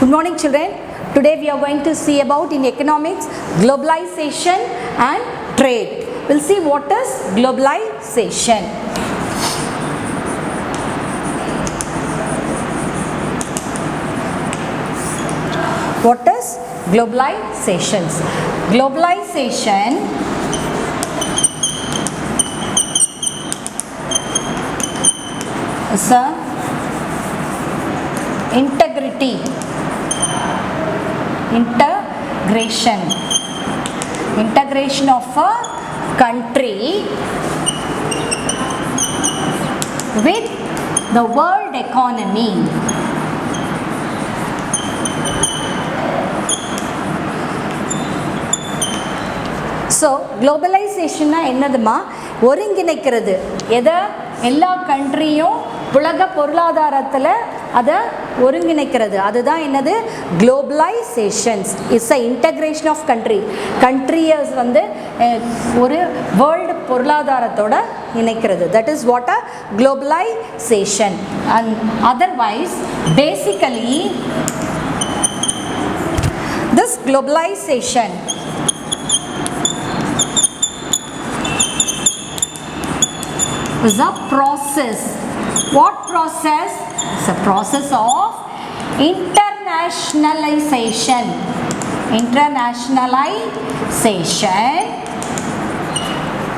Good morning, children. Today we are going to see about in economics globalization and trade. We'll see what is globalization. What is globalization? Globalization is a integration of a country with the world economy. So globalization என்னதுமா ஒருங்கிணைக்கிறது எதை எல்லா கண்ட்ரியும் உலக பொருளாதாரத்தில் அதை ஒருங்கிணைக்கிறது அதுதான் என்னது globalizations is a integration of countries வந்து ஒரு வேர்ல்டு பொருளாதாரத்தோட இணைக்கிறது that is what a globalization and otherwise basically this globalization is a process. What process? It's a process of internationalization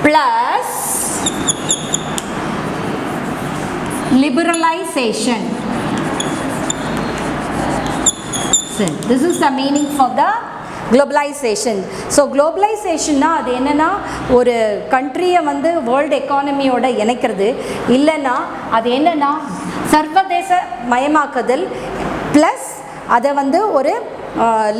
plus liberalization. So this is the meaning for the globalization. So globalization na அது என்னன்னா ஒரு கண்ட்ரியை வந்து world எக்கானமியோட இணைக்கிறது இல்லைன்னா அது என்னன்னா சர்வதேச மயமாக்குதல் plus அதை வந்து ஒரு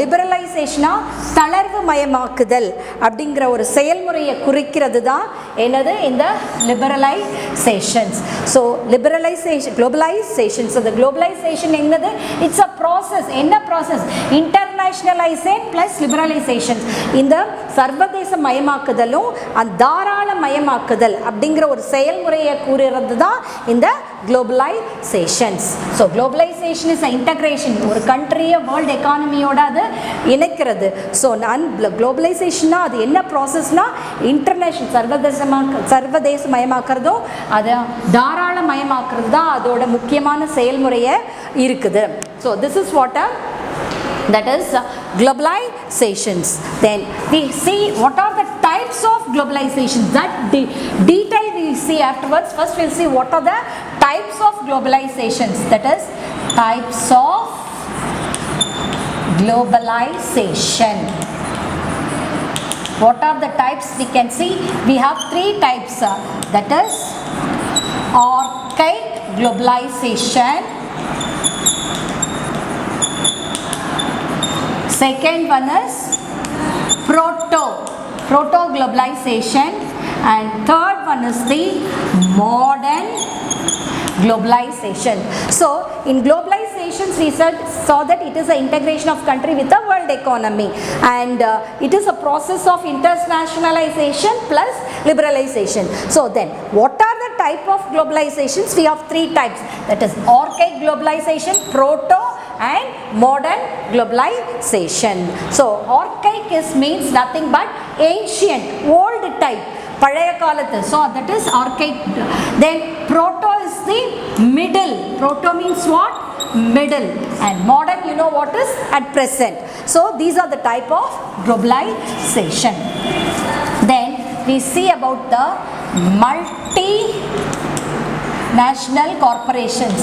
லிபரலைசேஷனாக தளர்வு மயமாக்குதல் அப்படிங்கிற ஒரு செயல்முறையை குறிக்கிறது தான் என்னது இந்த liberalisations. So liberalisation globalisation so இந்த குளோபலைசேஷன் என்னது இட்ஸ் அ ப்ராசஸ். என்ன ப்ராசஸ்? Internationalisation plus liberalisation. இந்த சர்வதேச மயமாக்குதலும் அந்த தாராள மயமாக்குதல் அப்படிங்கிற ஒரு செயல்முறையை கூறுறது தான் இந்த globalizations. So globalization is an integration. ஒரு கண்ட்ரியை வேர்ல்டு எக்கானமியோட அது இணைக்கிறது. ஸோ நான் குளோபலைசேஷன்னா அது என்ன ப்ராசஸ்னா இன்டர்நேஷ்னல் சர்வதேச மயமாக்குறதும் அதை தாராள மயமாக்குறது தான் அதோட முக்கியமான செயல்முறையை இருக்குது. So this is what that is globalizations. Then we see what are the types of globalization. That detail we see afterwards. First we'll see what are the types of globalizations. That is types of globalization. What are the types? We can see we have three types. That is archaic globalization, second one is proto globalization, and third one is the modern globalization. So in globalizations we saw that it is an integration of country with the world economy, and it is a process of internationalization plus liberalization. So then what are the type of globalizations? We have three types. That is archaic globalization, proto and modern globalization. So archaic means nothing but ancient, old type, பழைய காலத்து. So that is archaic. Then proto is the middle. Proto means what? Middle. And modern, you know what is at present. So these are the type of globalization. Then we see about the multinational corporations.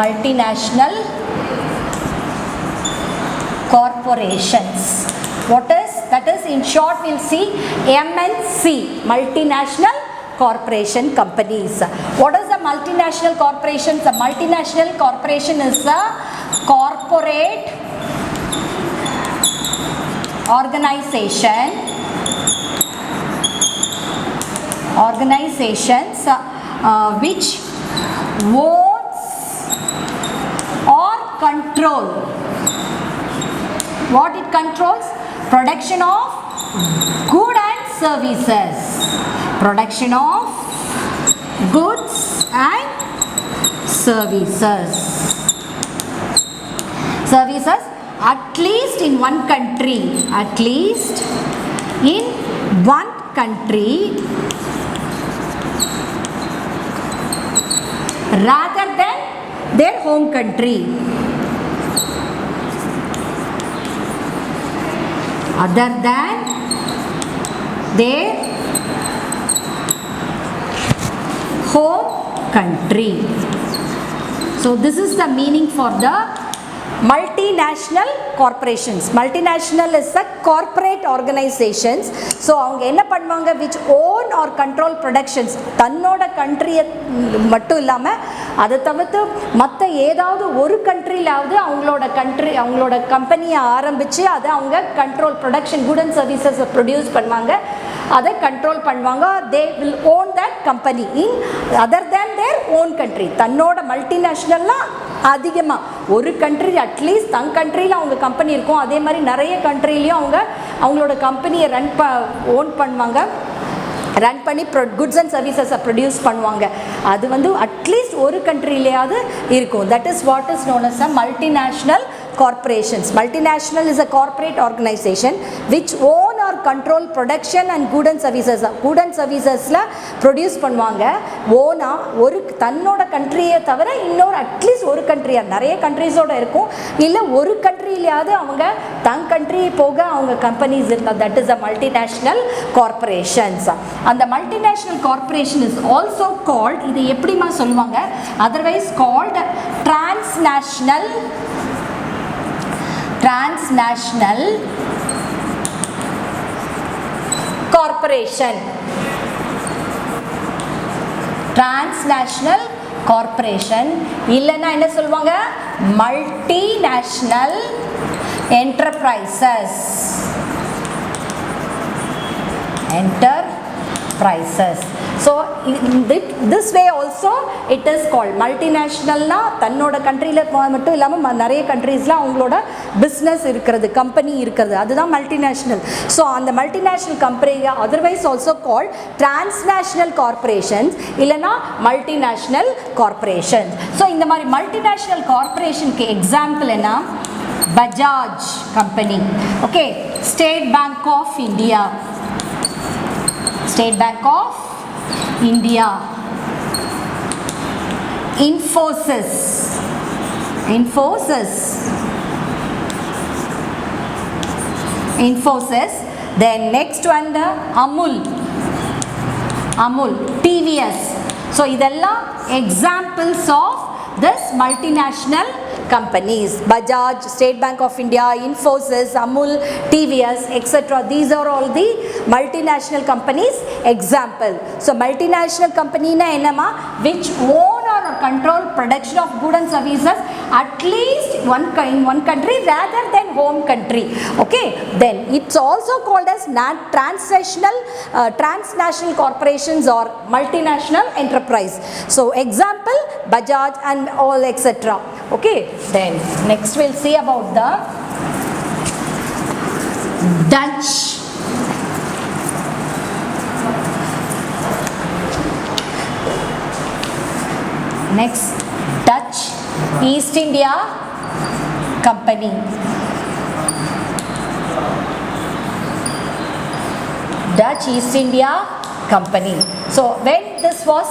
Multinational corporations. What is that? Is in short we'll see MNC, multinational corporation companies. What is a multinational corporation? The multinational corporation is a corporate organizations which or control. What it controls? Production of goods and services. Production of goods and services. services at least in one country, at least in one country rather than their home country, other than their home country. So this is the meaning for the multinational corporations. Multinational is a corporate organizations. So அவங்க என்ன பண்ணுவாங்க, which own or control productions, தன்னோட கண்ட்ரியை மட்டும் இல்லாமல் அதை தவிர்த்து மற்ற ஏதாவது ஒரு கண்ட்ரியிலாவது அவங்களோட கம்பெனியை ஆரம்பித்து அதை அவங்க கண்ட்ரோல் ப்ரொடக்ஷன் குட் அண்ட் சர்வீசஸை ப்ரொடியூஸ் பண்ணுவாங்க, அதை கண்ட்ரோல் பண்ணுவாங்க. They will own that company in other than their own country. தன்னோட மல்டிநேஷ்னல்லாம் அதிகமாக ஒரு கண்ட்ரி அட்லீஸ்ட் தன் கண்ட்ரியில் அவங்க கம்பெனி இருக்கும், அதே மாதிரி நிறைய கண்ட்ரிலையும் அவங்களோட கம்பெனியை ஓன் பண்ணுவாங்க, ரன் பண்ணி குட்ஸ் அண்ட் சர்வீசஸை ப்ரொடியூஸ் பண்ணுவாங்க. அது வந்து அட்லீஸ்ட் ஒரு கண்ட்ரிலேயாவது இருக்கும். That is what is known as a multinational corporations. Multinational is a corporate organization which own or control production and good and services. Good and servicesல ப்ரொடியூஸ் பண்ணுவாங்க. ஓனா ஒரு தன்னோட கண்ட்ரியை தவிர இன்னொரு அட்லீஸ்ட் ஒரு கண்ட்ரியா, நிறைய கண்ட்ரிஸோட இருக்கும், இல்லை ஒரு கண்ட்ரியிலையாவது அவங்க தன் கண்ட்ரி போக அவங்க கம்பெனிஸ் இருந்தால் that is a multinational corporations. அந்த multinational corporation is also called, இது எப்படிமா சொல்லுவாங்க, otherwise called transnational corporation. Transnational corporation இல்லைன்னா என்ன சொல்லுவாங்க, multinational enterprises. So in this way also it is called multinationalனா தன்னோட கண்ட்ரியில் மட்டும் இல்லாமல் நிறைய கண்ட்ரீஸில் அவங்களோட பிஸ்னஸ் இருக்கிறது, கம்பெனி இருக்கிறது, அதுதான் மல்டிநேஷ்னல். ஸோ அந்த multinational company otherwise also called transnational corporations இல்லைனா மல்டிநேஷ்னல் கார்பரேஷன்ஸ். ஸோ இந்த மாதிரி மல்டிநேஷ்னல் கார்பரேஷனுக்கு எக்ஸாம்பிள் என்ன, Bajaj company, okay, state bank of India, State Bank of India, Infosys, then next one the Amul, TVS. So இதெல்லாம் examples of this multinational companies. Bajaj, State Bank of India, Infosys, Amul, TVS, etc. These are all the multinational companies example. So multinational company na enama which own or control production of goods and services at least in one country rather than home country. Okay, then it's also called as transnational corporations or multinational enterprise. So example Bajaj and all etc. Okay, then next we'll see about the Dutch. Next, Dutch East India Company. Dutch East India Company. So when this was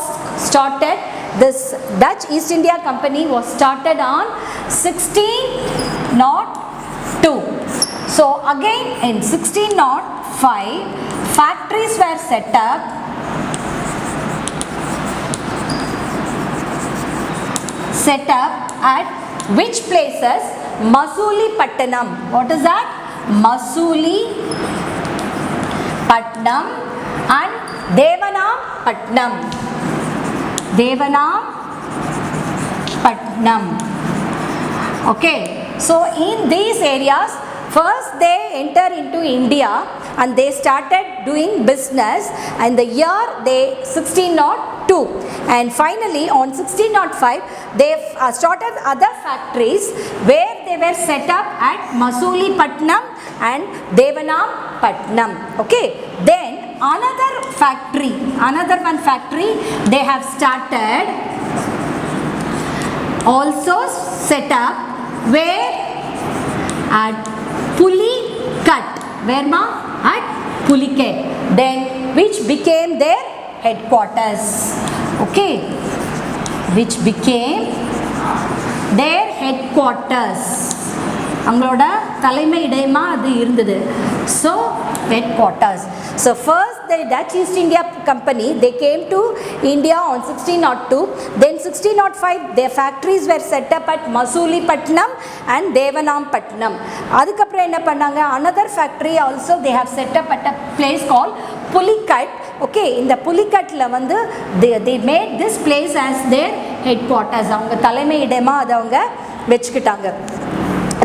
started, this Dutch East India Company was started on 1602. So again in 1605 factories were set up at which places? Masulipatanam. What is that? Masulipatanam and Devanapatnam. Okay, so in these areas first they enter into India and they started doing business, and the year they 1602, and finally on 1605 they started other factories where they were set up at Masulipatanam and Devanapatnam. Okay, then another one factory they have started also set up where at Pulicat. Where ma? At Pulicat. Then which became their headquarters. Okay, which became their headquarters. அவங்களோட தலைமை இடமா அது இருந்தது. So headquarters. So first the Dutch East India Company, they came to India on 1602. Then 1605 their factories were set up at Masulipattnam and Devanampatnam. அதுக்கப்புறம் என்ன பண்ணாங்க, another factory also they have set up at a place called Pulicat. Okay, இந்த புலிக்கட்ல வந்து they made this place as their headquarters. அவங்க தலைமை இடமா அதை அவங்க வெச்சுக்கிட்டாங்க.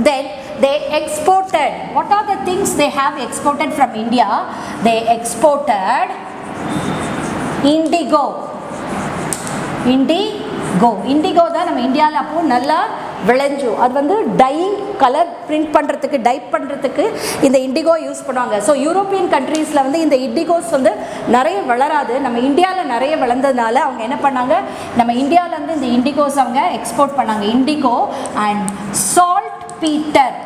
Then they exported. What are the things they have exported from India? They exported indigo. Indigo தான் நம்ம இந்தியாவில் அப்போ நல்லா விளைஞ்சு, அது வந்து டையிங், கலர் பிரிண்ட் பண்ணுறதுக்கு, டைப் பண்ணுறதுக்கு இந்த இண்டிகோ யூஸ் பண்ணுவாங்க. ஸோ யூரோப்பியன் கண்ட்ரீஸில் வந்து இந்த இண்டிகோஸ் வந்து நிறைய வளராது. நம்ம இந்தியாவில் நிறைய வளர்ந்ததுனால அவங்க என்ன பண்ணாங்க, நம்ம இந்தியாவிலேருந்து இந்த இண்டிகோஸ் அவங்க எக்ஸ்போர்ட் பண்ணாங்க. இண்டிகோ அண்ட் சால்ட் பீட்டர்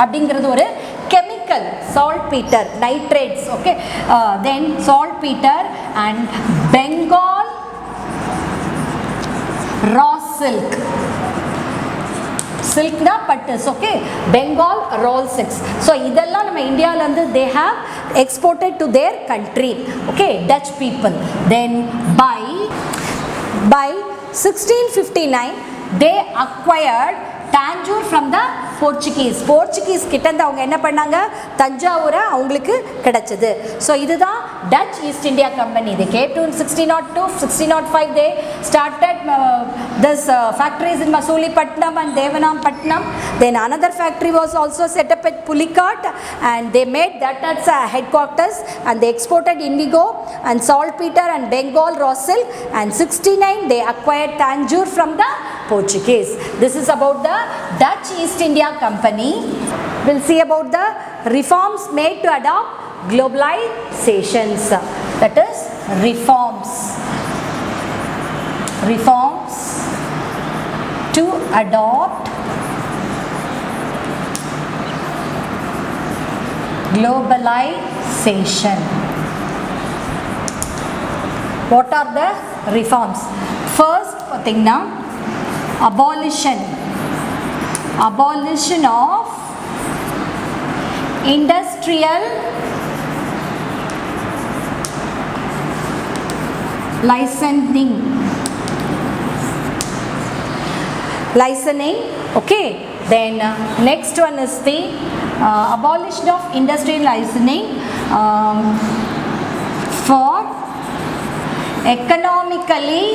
அப்படிங்கிறது ஒரு chemical, saltpetre, nitrates. Okay, then saltpetre and Bengal raw silk. சில்க்னா பட்டுஸ். Okay, Bengal raw silks. So இதெல்லாம் நம்ம இந்தியாவிலேருந்து they have exported to their country. Okay, Dutch people. Then by 1659 they acquired Tanjore from the Portuguese கிட்டேருந்து அவங்க என்ன பண்ணாங்க, தஞ்சாவூரை அவங்களுக்கு கிடைச்சது. ஸோ இதுதான் Dutch East India company. they came to in 1602, 1605 they started this factories in Masulipattnam and Devanampatnam. Then another factory was also set up at Pulicat and they made that as a headquarters, and they exported indigo and saltpeter and Bengal raw silk, and 69 they acquired Tanjore from the Portuguese. This is about the Dutch East India Company. We'll see about the reforms made to adopt globalizations. That is reforms to adopt globalization. What are the reforms? First, pathina abolition of industrial licensing. Okay, then next one is the abolition of industrial licensing for economically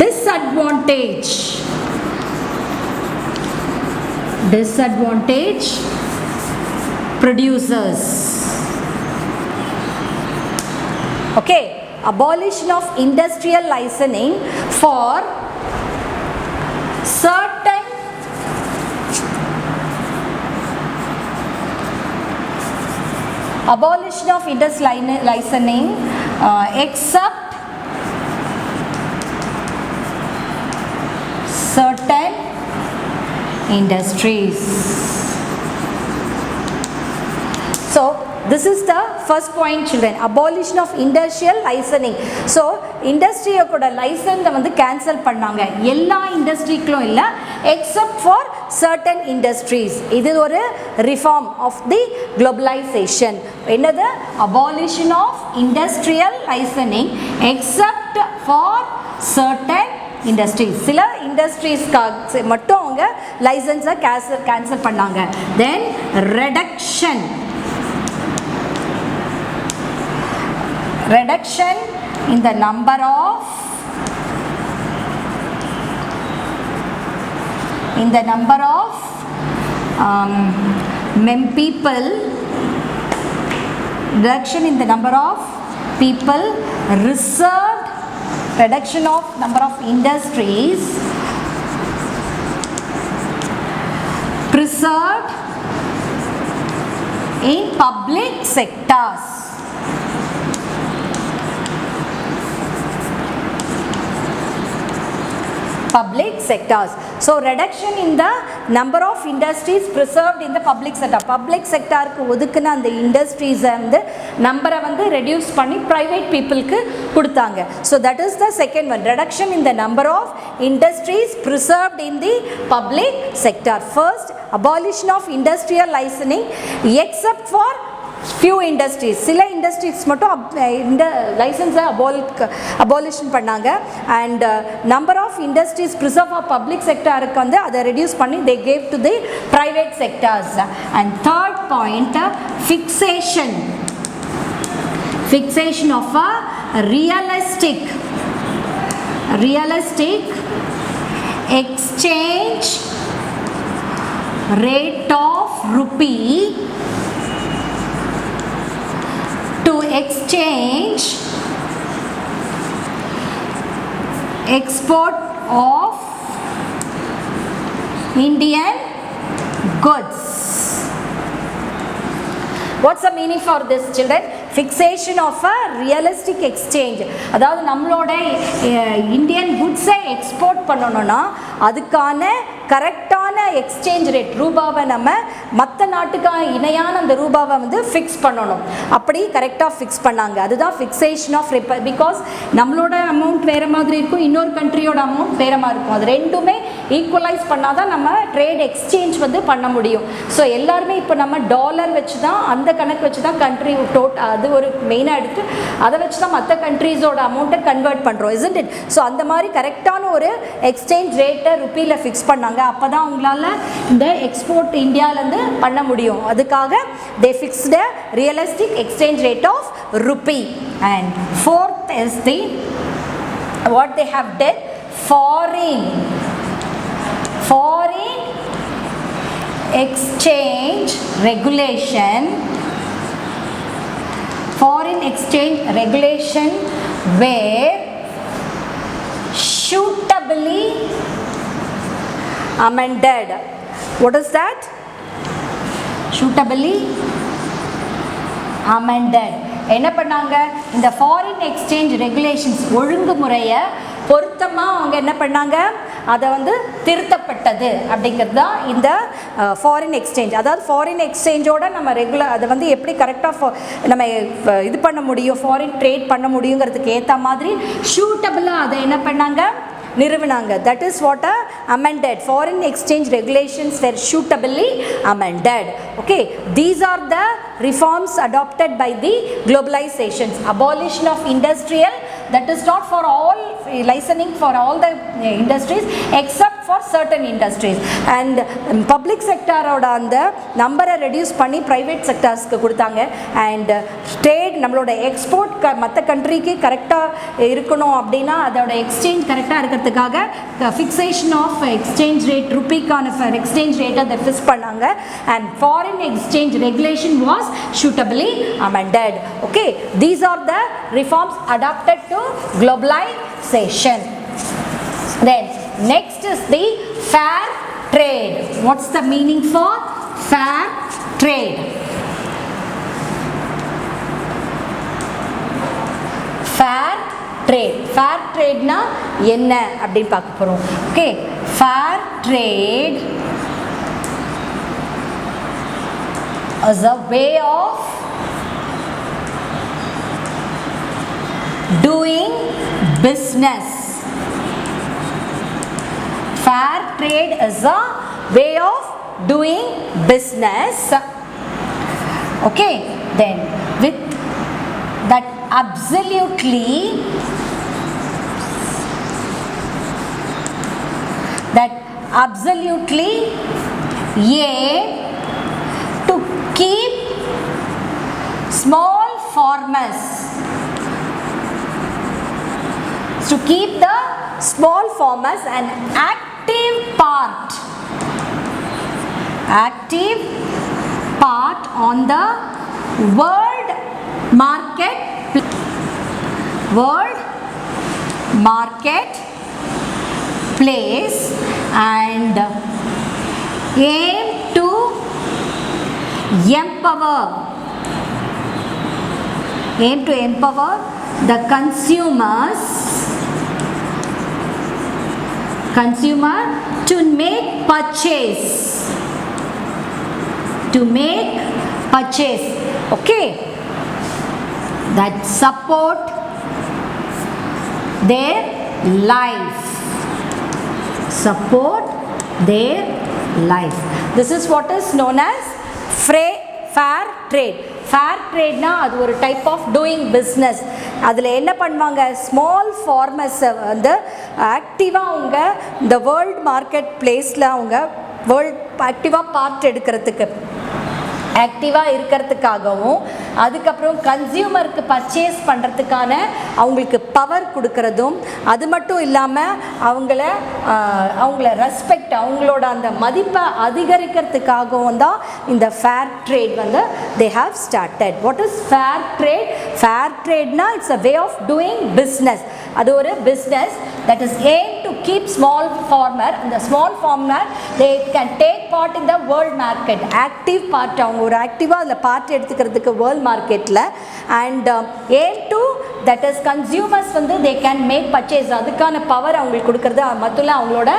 disadvantaged producers. Okay, abolition of industrial licensing for certain abolition of industrial licensing except certain industries. So this is the first point, children. Abolition of industrial licensing. So industry koda license வந்து cancel பண்ணாங்க. எல்லா இண்டஸ்ட்ரிக்கும் இல்ல, except for certain industries. இது ஒரு reform of the globalization. என்னது? Abolition of industrial licensing except for certain industries. சில இண்டஸ்ட்ரீஸ்க்கு மட்டும் அவங்க லைசன்ஸை கேன்சல் பண்ணாங்க. Then reduction in the number of people, reduction in the number of people reserved, reduction of number of industries preserved in public sectors. public sectors. So reduction in the number of industries preserved in the public sector. Public sector க்கு ஒதுக்குன அந்த industries வந்து நம்பரை வந்து reduce பண்ணி private people க்கு கொடுத்தாங்க. So that is the second one, reduction in the number of industries preserved in the public sector. First, abolition of industrial licensing except for few industries. சில industries மட்டும் இந்த லைசன்ஸை abolition பண்ணாங்க. and number of industries preserved for public sectorக்கு வந்து அதை reduce பண்ணி they gave to the private sectors. and third point, fixation of a realistic exchange rate of rupee to exchange export of Indian goods. What's the meaning for this, children? Fixation of a realistic exchange. அதாவது நம்மளோட Indian குட்ஸை export பண்ணணும்னா அதுக்கான கரெக்டான exchange rate, ரூபாவை நம்ம மற்ற நாட்டுக்கான இணையான அந்த ரூபாவை வந்து ஃபிக்ஸ் பண்ணணும். அப்படி கரெக்டாக ஃபிக்ஸ் பண்ணாங்க. அதுதான் ஃபிக்ஸேஷன் ஆஃப் பிகாஸ் நம்மளோட அமௌண்ட் வேறு மாதிரி இருக்கும், இன்னொரு கண்ட்ரியோட அமௌண்ட் வேறு மாதிரி இருக்கும். அது ரெண்டுமே ஈக்குவலைஸ் பண்ணால் தான் நம்ம ட்ரேட் எக்ஸ்சேஞ்ச் வந்து பண்ண முடியும். ஸோ எல்லாருமே இப்போ நம்ம டாலர் வச்சு தான், அந்த கணக்கு வச்சு தான் கண்ட்ரி அது ஒரு மெயினாக எடுத்து அதை வச்சு தான் மற்ற கண்ட்ரீஸோட அமௌண்ட்டை கன்வெர்ட் பண்ணுறோம், isn't it? ஸோ அந்த மாதிரி கரெக்டான ஒரு எக்ஸ்சேஞ்ச் ரேட்டை ருப்பியில் ஃபிக்ஸ் பண்ணாங்க. அப்போ தான் உங்களால் இந்த எக்ஸ்போர்ட் இந்தியாவிலேருந்து பண்ண முடியும். அதுக்காக they fixed a realistic exchange rate of rupee. and fourth is the what they have done, foreign exchange regulation were suitably amended. What is that? Suitably amended. என்ன பண்ணாங்க, இந்த ஃபாரின் எக்ஸ்சேஞ்ச் ரெகுலேஷன்ஸ் ஒழுங்குமுறையை பொருத்தமாக அவங்க என்ன பண்ணாங்க, அதை வந்து திருத்தப்பட்டது அப்படிங்கிறது தான் இந்த ஃபாரின் எக்ஸ்சேஞ்ச். அதாவது ஃபாரின் எக்ஸ்சேஞ்சோட நம்ம அதை வந்து எப்படி கரெக்டாக நம்ம இது பண்ண முடியும், ஃபாரின் ட்ரேட் பண்ண முடியுங்கிறதுக்கு ஏற்ற மாதிரி சூட்டபிளாக அதை என்ன பண்ணாங்க, நிறுவினாங்க. that is what a amended foreign exchange regulations were suitably amended. okay, these are the reforms adopted by the globalizations. Abolition of industrial, that is not for all, licensing for all the industries except for certain industries. and public sector ஓட அந்த நம்பரை reduce பண்ணி private sectorsக்கு கொடுத்தாங்க. and trade, நம்மளோட export மற்ற கண்ட்ரிக்கு கரெக்டாக இருக்கணும் அப்படின்னா அதோட எக்ஸ்சேஞ்ச் கரெக்டாக இருக்கிறதுக்காக ஃபிக்ஸேஷன் ஆஃப் எக்ஸ்சேஞ்ச் ரேட், ருப்பிக்கான எக்ஸ்சேஞ்ச் ரேட்டை அதை ஃபிக்ஸ் பண்ணாங்க. and foreign exchange regulation was suitably amended. okay, these are the reforms adopted to globalization. then next is the fair trade. What's the meaning for fair trade? fair trade na என்ன அப்படின்னு பார்க்க போறோம். okay, fair trade is a way of doing business. fair trade is a way of doing business. okay, then with that absolutely aim to keep small farmers, to keep the small farmers an active part on the world market place and aim to empower the consumers consumer to make purchase. To make purchase. Okay. That support their life. Support their life. This is what is known as fair trade. Fair ட்ரேட்னா அது ஒரு type of doing business. அதில் என்ன பண்ணுவாங்க, small ஃபார்மர்ஸை வந்து ஆக்டிவாக அவங்க இந்த வேர்ல்டு மார்க்கெட் பிளேஸில் அவங்க ஆக்டிவாக பார்ட் எடுக்கிறதுக்கு ஆக்டிவாக இருக்கிறதுக்காகவும் அதுக்கப்புறம் கன்சியூமருக்கு பர்ச்சேஸ் பண்ணுறதுக்கான அவங்களுக்கு பவர் கொடுக்கறதும், அது மட்டும் இல்லாமல் அவங்கள ரெஸ்பெக்ட் அவங்களோட அந்த மதிப்பை அதிகரிக்கிறதுக்காகவும் தான் இந்த ஃபேர் ட்ரேட் வந்து they have started. What is fair trade? Fair ட்ரேட்னா it's a way of doing business. அது ஒரு business that is aim to keep small farmer, the small farmer they can take part in the world market, active part, அவங்க ஒரு ஆக்டிவாக அதில் part எடுத்துக்கிறதுக்கு world மார்க்கெட்டில். And aim to that is consumers வந்து they can make purchase, அதுக்கான power அவங்களுக்கு கொடுக்கறது மட்டும் அவங்களோட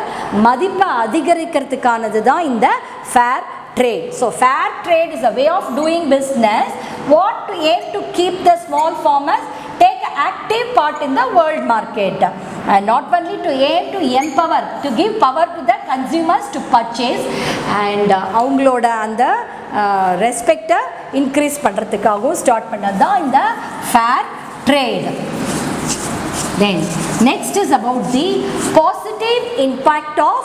மதிப்பை அதிகரிக்கிறதுக்கானது தான் இந்த fair trade. So fair trade is a way of doing business what to aim to keep the small farmers take active part in the world market, and not only to aim to empower, to give power to the consumers to purchase, and அவங்களோட அந்த ரெஸ்பெக்டை increase பண்ணுறதுக்காகவும் start பண்ணது தான் இந்த fair trade. Then next is about the positive impact of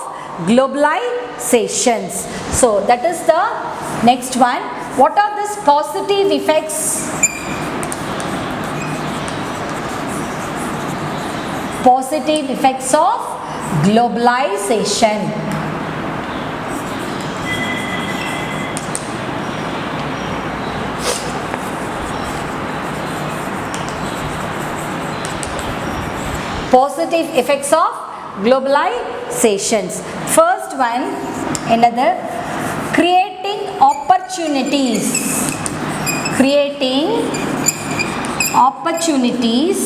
globalizations. So that is the next one. What are these positive effects? Positive effects of globalization. Positive effects of globalizations. First one, another, creating opportunities. Creating opportunities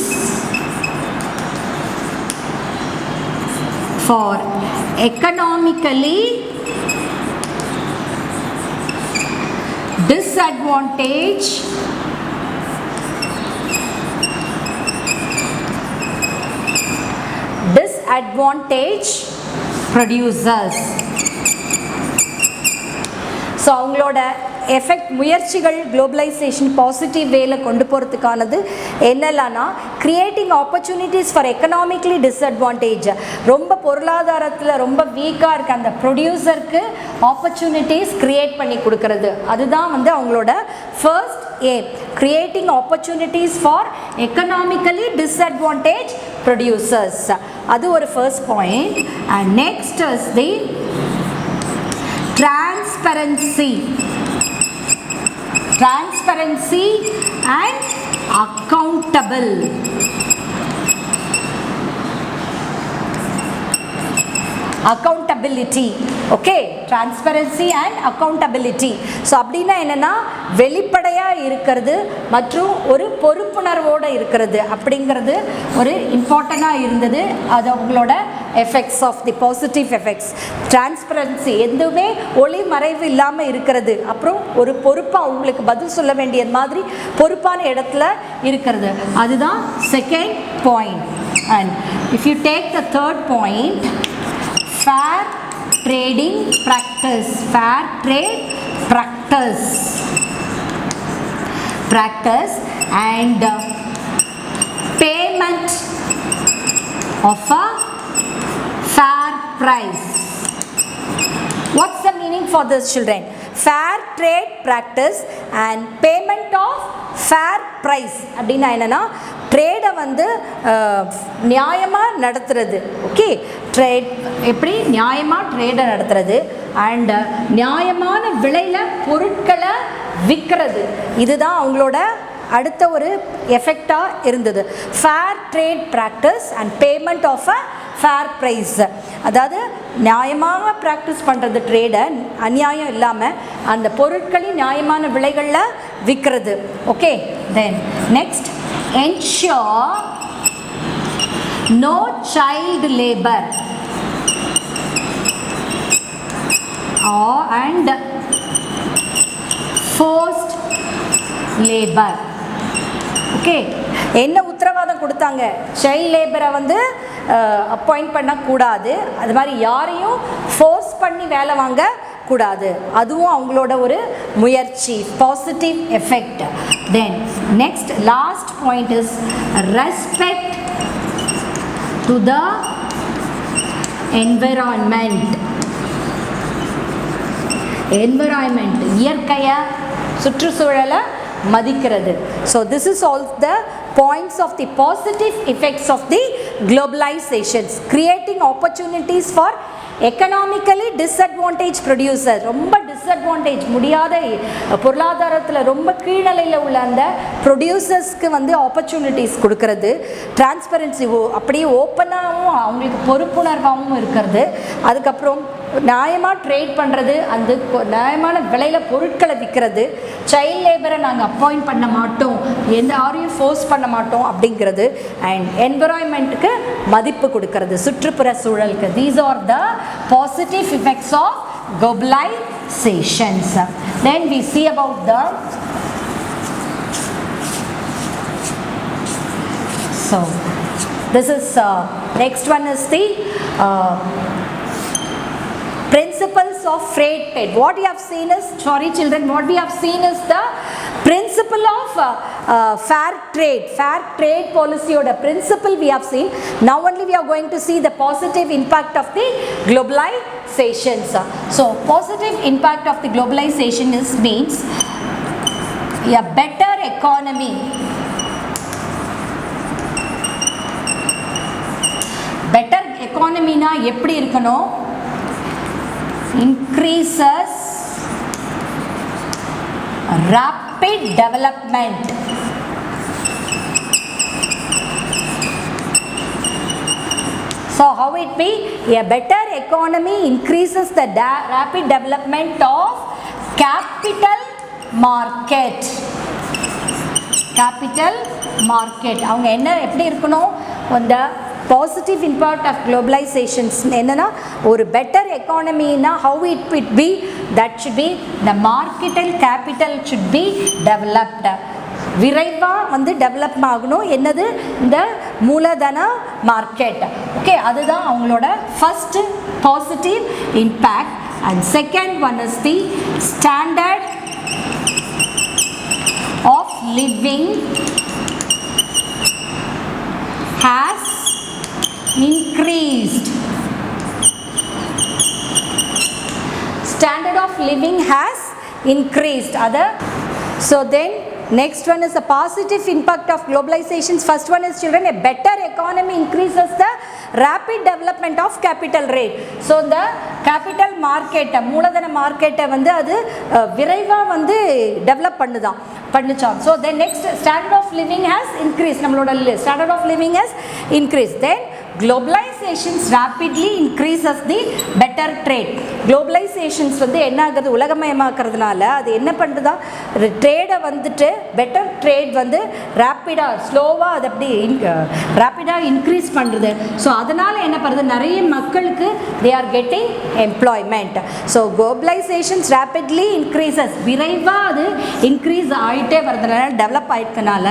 for economically disadvantaged producers. So அவங்களோட effect முயற்சிகள் globalisation positive வேல கொண்டு போகிறதுக்கானது என்னெல்லாம்னா, creating opportunities for economically disadvantage, ரொம்ப பொருளாதாரத்தில் ரொம்ப வீக்காக இருக்க அந்த ப்ரொடியூசருக்கு ஆப்பர்ச்சுனிட்டிஸ் க்ரியேட் பண்ணி கொடுக்கறது, அதுதான் வந்து அவங்களோட first aim. Creating opportunities for economically disadvantage producers, அது ஒரு first point. And next is the transparency and accountability. Okay, transparency and accountability. So அப்படின்னா என்னென்னா, வெளிப்படையாக இருக்கிறது மற்றும் ஒரு பொறுப்புணர்வோடு இருக்கிறது அப்படிங்கிறது ஒரு இம்பார்ட்டண்ட்டாக இருந்தது. அது அவங்களோட effects of the positive effects. Transparency, எதுவுமே ஒளி மறைவு இல்லாமல் இருக்கிறது, அப்புறம் ஒரு பொறுப்பாக அவங்களுக்கு பதில் சொல்ல வேண்டிய மாதிரி பொறுப்பான இடத்துல இருக்கிறது, அதுதான் second point. And if you take the third point, fair trading practice, fair trade practice and payment of a fair price. What's the meaning for this, children? Fair trade practice and payment of fair price அப்படின்னா என்னன்னா, ட்ரேடை வந்து நியாயமாக நடத்துறது. Okay, trade எப்படி நியாயமாக ட்ரேடை நடத்துறது and நியாயமான விலையில் பொருட்களை விற்கிறது, இதுதான் அவங்களோட அடுத்த ஒரு எஃபெக்டாக இருந்தது. Fair trade practice and payment of a fair price, அதாவது நியாயமாக ப்ராக்டிஸ் பண்ணுறது ட்ரேடை, அநியாயம் இல்லாமல் அந்த பொருட்களின் நியாயமான விலைகளில் விற்கிறது. Okay, then next, ensure no child labor. and forced labor. Okay, என்ன உத்தரவாதம் கொடுத்தாங்க? சைல்ட் லேபரை வந்து அப்பாயிண்ட் பண்ணக்கூடாது, அது மாதிரி யாரையும் ஃபோர்ஸ் பண்ணி வேலை வாங்க கூடாது, அதுவும் அவங்களோட ஒரு முயற்சி, positive effect. Then next last point is respect to the environment. Environment இயற்கையை, சுற்றுச்சூழலை மதிக்கிறது. So this is all the points of the positive effects of the globalizations, creating opportunities for economically disadvantaged producers. ரொம்ப disadvantage, முடியாத பொருளாதாரத்தில் ரொம்ப கீழ்நிலையில் உள்ள அந்த ப்ரொடியூசர்ஸ்க்கு வந்து ஆப்பர்ச்சுனிட்டிஸ் கொடுக்கறது, டிரான்ஸ்பரன்சி அப்படியே ஓப்பனாகவும் அவங்களுக்கு பொறுப்புணர்வாகவும் இருக்கிறது. அதுக்கப்புறம் நியாயமாக ட்ரேட் பண்ணுறது, அந்த நியாயமான விலையில் பொருட்களை விற்கிறது, சைல்ட் லேபரை நாங்கள் அப்பாயிண்ட் பண்ண மாட்டோம், எந்த யாரையும் ஃபோர்ஸ் பண்ண மாட்டோம் அப்படிங்கிறது, அண்ட் என்விரான்மெண்ட்டுக்கு மதிப்பு கொடுக்கறது, சுற்றுப்புற சூழலுக்கு. These are the positive effects of globalizations. Then we see about the so this is next one is the principles of freight trade. What we have seen is, sorry children, what we have seen is the principle of fair trade policy or the principle we have seen. Now only we are going to see the positive impact of the globalizations. So positive impact of the globalization is means a better economy, better economy na eppadi irukano, increases rapid development. So how it be? A better economy increases the rapid development of capital market. Capital market. அவங்க என்ன எப்படி இருக்கணும்? அந்த positive impact of globalizations என்னென்னா, ஒரு better எக்கானமின்னா how it would be, that should be the market and capital should be developed. விரைவாக வந்து டெவலப் ஆகணும். என்னது? இந்த மூலதன மார்க்கெட். ஓகே, அதுதான் அவங்களோட first positive impact. And second one is the standard of living has increased. Standard of living has increased. Other, so then next one is the positive impact of globalizations. First one is children, a better economy increases the rapid development of capital rate. So the capital market, மூலதன மார்க்கெட்டை வந்து அது விரைவாக வந்து develop பண்ணுதான் பண்ணிச்சான். So the next standard of living has increased. நம்மளோட standard of living has increased. Then globalizations rapidly increases the better trade. globalizations வந்து என்ன ஆகுது? உலகமயமாக்குறதுனால அது என்ன பண்ணுறதா, ட்ரேடை வந்துட்டு பெட்டர் ட்ரேட் வந்து ரேப்பிடாக ஸ்லோவாக அது அப்படி ரேப்பிடாக இன்க்ரீஸ் பண்ணுறது. ஸோ அதனால் என்ன பண்ணுறது, நிறைய மக்களுக்கு they are getting employment. So globalizations rapidly increases, விரைவாக அது இன்க்ரீஸ் ஆகிட்டே வரதுனால, டெவலப் ஆகிட்டனால,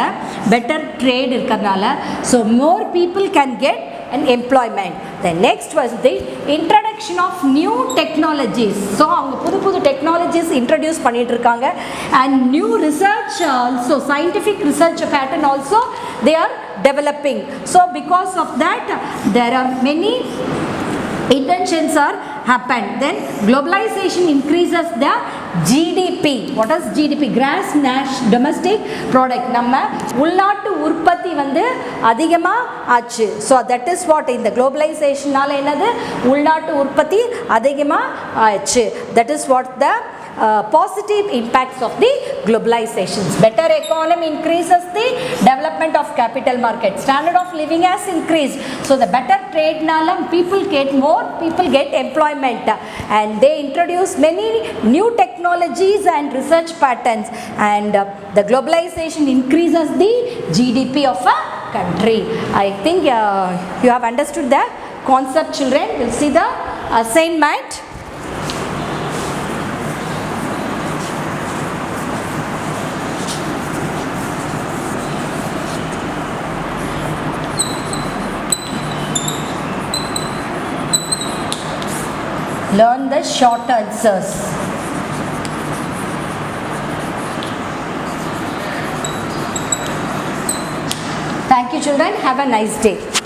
பெட்டர் ட்ரேட் இருக்கிறதுனால, so more people can get and employment. The next was the introduction of new technologies. So அவங்க புது புது technologies introduce பண்ணிட்டு இருக்காங்க. And new research also, scientific research pattern also they are developing. So because of that there are many inventions are happened. Then globalization increases the GDP. What is GDP? Gross national domestic product. நம்ம உள்நாட்டு உற்பத்தி வந்து அதிகமாக ஆச்சு. So that is what இந்த குளோபலைசேஷனால் என்னது, உள்நாட்டு உற்பத்தி அதிகமாக ஆச்சு. That is what the positive impacts of the globalizations. Better economy increases the development of capital market. Standard of living has increased. So the better trade nala people get more, people get employment, and they introduce many new technologies and research patterns, and the globalization increases the GDP of a country. I think you have understood the concept, children. We'll see the assignment. as short answers. Thank you children, have a nice day.